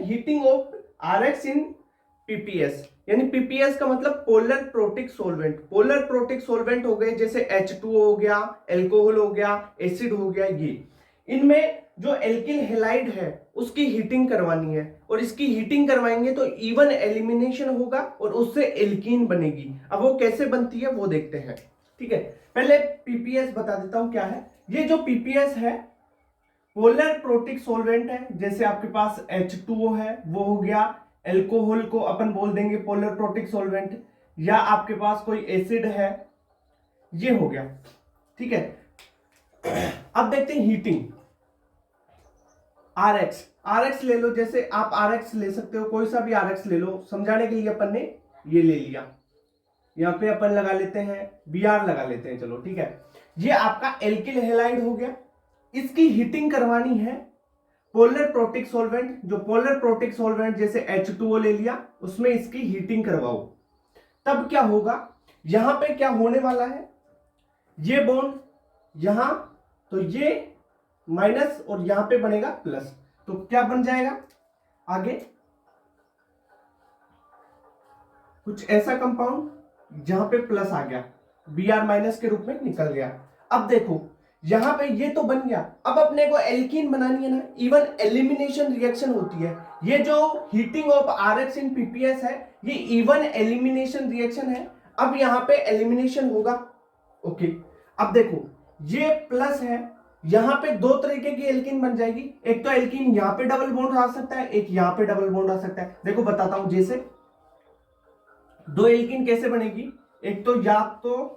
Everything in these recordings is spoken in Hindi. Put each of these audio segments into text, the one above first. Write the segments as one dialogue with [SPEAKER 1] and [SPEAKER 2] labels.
[SPEAKER 1] Heating of RX in PPS, यानी PPS का मतलब polar protic solvent. Polar protic solvent हो गए जैसे H2O हो गया, एल्कोहल हो गया, एसिड हो गया, ये इनमें जो एल्किल हैलाइड है उसकी हीटिंग करवानी है, और इसकी हीटिंग करवाएंगे तो इवन एलिमिनेशन होगा और उससे एल्कीन बनेगी। अब वो कैसे बनती है वो देखते हैं। ठीक है, पहले पीपीएस बता देता हूं क्या है। ये जो पीपीएस है पोलर प्रोटिक सोलवेंट है, जैसे आपके पास H2O है वो हो गया, एल्कोहल को अपन बोल देंगे पोलर प्रोटिक सोलवेंट, या आपके पास कोई एसिड है, ये हो गया। ठीक है, अब देखते हैं हीटिंग। RX ले लो, जैसे आप RX ले सकते हो, कोई सा भी RX ले लो। समझाने के लिए अपन ने ये ले लिया, यहां पे अपन लगा लेते हैं Br लगा लेते हैं, चलो ठीक है। ये आपका एल्किल हैलाइड हो गया, इसकी हीटिंग करवानी है पोलर प्रोटिक सोलवेंट। जो पोलर प्रोटिक सोलवेंट जैसे H2O ले लिया, उसमें इसकी हीटिंग करवाओ, तब क्या होगा, यहां पे क्या होने वाला है, ये बॉन्ड यहां, तो ये माइनस और यहां पे बनेगा प्लस, तो क्या बन जाएगा आगे, कुछ ऐसा कंपाउंड जहां पे प्लस आ गया, Br माइनस के रूप में निकल गया। अब देखो यहां पे ये तो बन गया, अब अपने को एल्कीन बनानी है ना, इवन एलिमिनेशन रिएक्शन होती है। ये जो heating of RX in PPS है ये इवन एलिमिनेशन रिएक्शन है। अब यहां पे एलिमिनेशन होगा, ओके। अब देखो ये प्लस है, यहां पे दो तरीके की एल्कीन बन जाएगी, एक तो एल्कीन यहां पे डबल बॉन्ड आ सकता है, एक यहां पे डबल बॉन्ड आ सकता है। देखो बताता हूं, जैसे दो एल्कीन कैसे बनेगी, एक तो या तो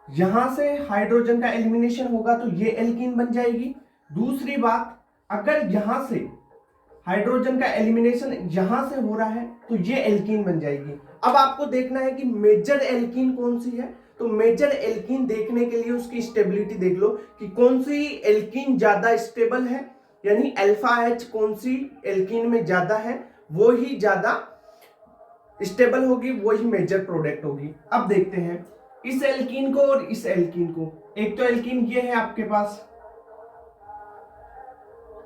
[SPEAKER 1] यहां से हाइड्रोजन का एलिमिनेशन होगा तो ये एल्कीन बन जाएगी। दूसरी बात, अगर यहां से हाइड्रोजन का एलिमिनेशन यहां से हो रहा है तो ये एल्कीन बन जाएगी। अब आपको देखना है कि मेजर एल्कीन कौन सी है, तो मेजर एल्कीन देखने के लिए उसकी स्टेबिलिटी देख लो कि कौन सी एल्कीन ज्यादा स्टेबल है, यानी अल्फा H कौन सी एल्कीन में ज्यादा है वो ही ज्यादा स्टेबल होगी, वही मेजर प्रोडक्ट होगी। अब देखते हैं इस एल्कीन को और इस एल्कीन को। एक तो एल्कीन ये है आपके पास,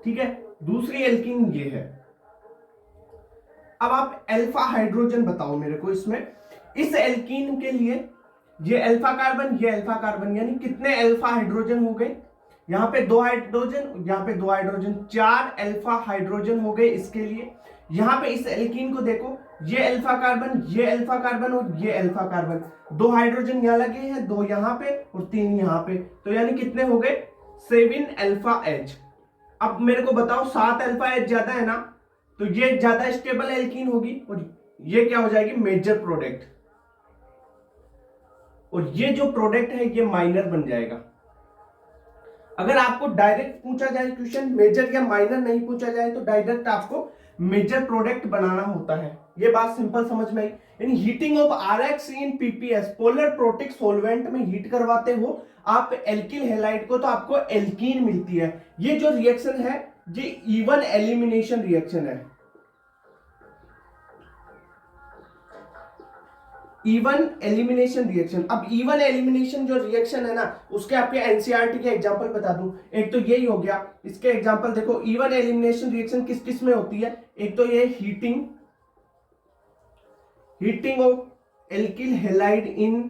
[SPEAKER 1] ठीक है, दूसरी एल्कीन ये है। अब आप अल्फा हाइड्रोजन बताओ मेरे को इसमें, इस एल्कीन के लिए ये अल्फा कार्बन, ये अल्फा कार्बन, यानी कितने अल्फा हाइड्रोजन हो गए, यहां पे दो हाइड्रोजन, यहां पे दो हाइड्रोजन, चार अल्फा हाइड्रोजन हो गए इसके लिए। यहां पे इस एल्कीन को देखो, ये अल्फा कार्बन, ये अल्फा कार्बन और ये अल्फा कार्बन, दो हाइड्रोजन यहां लगे हैं, दो यहां पे और तीन यहां पे, तो यानी कितने हो गए 7 अल्फा H। अब मेरे को बताओ 7 अल्फा H ज्यादा है ना, तो ये ज्यादा स्टेबल एल्कीन होगी और ये क्या हो जाएगी मेजर प्रोडक्ट, और ये जो प्रोडक्ट है ये माइनर बन जाएगा। अगर आपको डायरेक्ट पूछा जाए क्वेश्चन मेजर या माइनर नहीं पूछा जाए तो डायरेक्ट आपको मेजर प्रोडक्ट बनाना होता है। ये बात सिंपल समझ में आई। यानी heating of RX in PPS polar protic solvent में हीट करवाते हो आप एल्किल हैलाइड को, तो आपको एल्कीन मिलती है। ये जो रिएक्शन है ये इवन एलिमिनेशन रिएक्शन है, इवन एलिमिनेशन रिएक्शन। अब इवन एलिमिनेशन जो रिएक्शन है ना, उसके आपके एनसीईआरटी के एग्जांपल बता दूं, एक तो यही हो गया, इसके एग्जांपल देखो। इवन एलिमिनेशन रिएक्शन किस किस में होती है, एक तो ये heating of alkyl halide in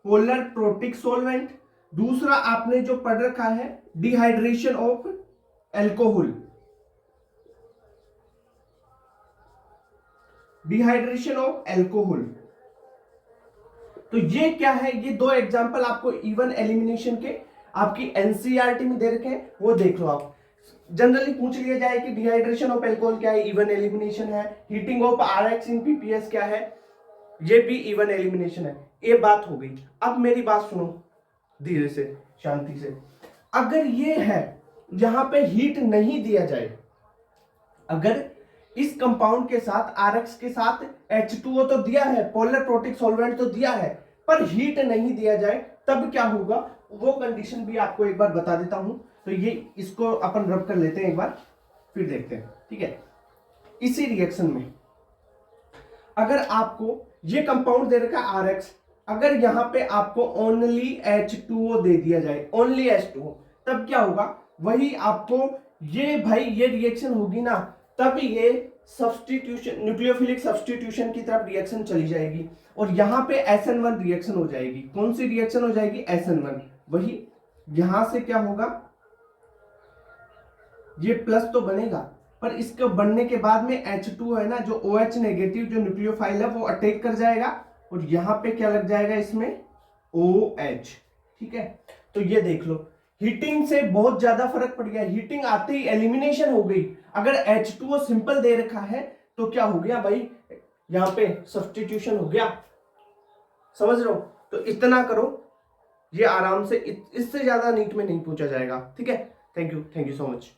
[SPEAKER 1] polar protic solvent, दूसरा आपने जो पढ़ रखा है dehydration of alcohol, dehydration of alcohol. तो ये क्या है, ये दो एग्जांपल आपको इवन एलिमिनेशन के आपकी एनसीईआरटी में दे रखे हैं, वो देख लो आप। जनरली पूछ लिया जाए कि डिहाइड्रेशन ऑफ एल्कोहल क्या है, इवन एलिमिनेशन है। Heating of RX in PPS क्या है, ये भी इवन एलिमिनेशन है। ये बात हो गई। अब मेरी बात सुनो धीरे से, शांति से। अगर ये है यहां पे हीट नहीं दिया जाए, अगर इस कंपाउंड के साथ RX के साथ H2O तो दिया है, पोलर प्रोटिक सॉल्वेंट तो दिया है, पर हीट नहीं दिया जाए, तब क्या होगा वो कंडीशन भी आपको एक बार बता देता हूं। तो ये इसको अपन रब कर लेते हैं एक बार, फिर देखते हैं, ठीक है। इसी रिएक्शन में अगर आपको ये कंपाउंड दे रखा है RX, अगर यहां पे आपको ओनली H2O दे दिया जाए, ओनली H2O, तब क्या होगा, वही आपको ये भाई ये रिएक्शन होगी ना, तब ये सब्स्टिट्यूशन, न्यूक्लियोफिलिक सब्स्टिट्यूशन की तरफ रिएक्शन चली जाएगी और यहाँ पे SN1 रिएक्शन हो जाएगी। कौन सी रिएक्शन हो जाएगी? SN1। वही यहां से क्या होगा, ये प्लस तो बनेगा पर इसके बनने के बाद में H2 है ना, जो OH नेगेटिव जो न्यूक्लियोफाइल है वो अटैक कर जाएगा और यहां पे क्या लग जाएगा इसमें? OH। ठीक है, तो ये देख लो हीटिंग से बहुत ज्यादा फर्क पड़ गया। हीटिंग आते ही एलिमिनेशन हो गई। अगर H2O सिंपल दे रखा है तो क्या हो गया भाई, यहां पे सब्स्टिट्यूशन हो गया। समझ रहे हो? तो इतना करो, ये आराम से, इससे ज्यादा नीट में नहीं पूछा जाएगा। ठीक है, थैंक यू सो मच।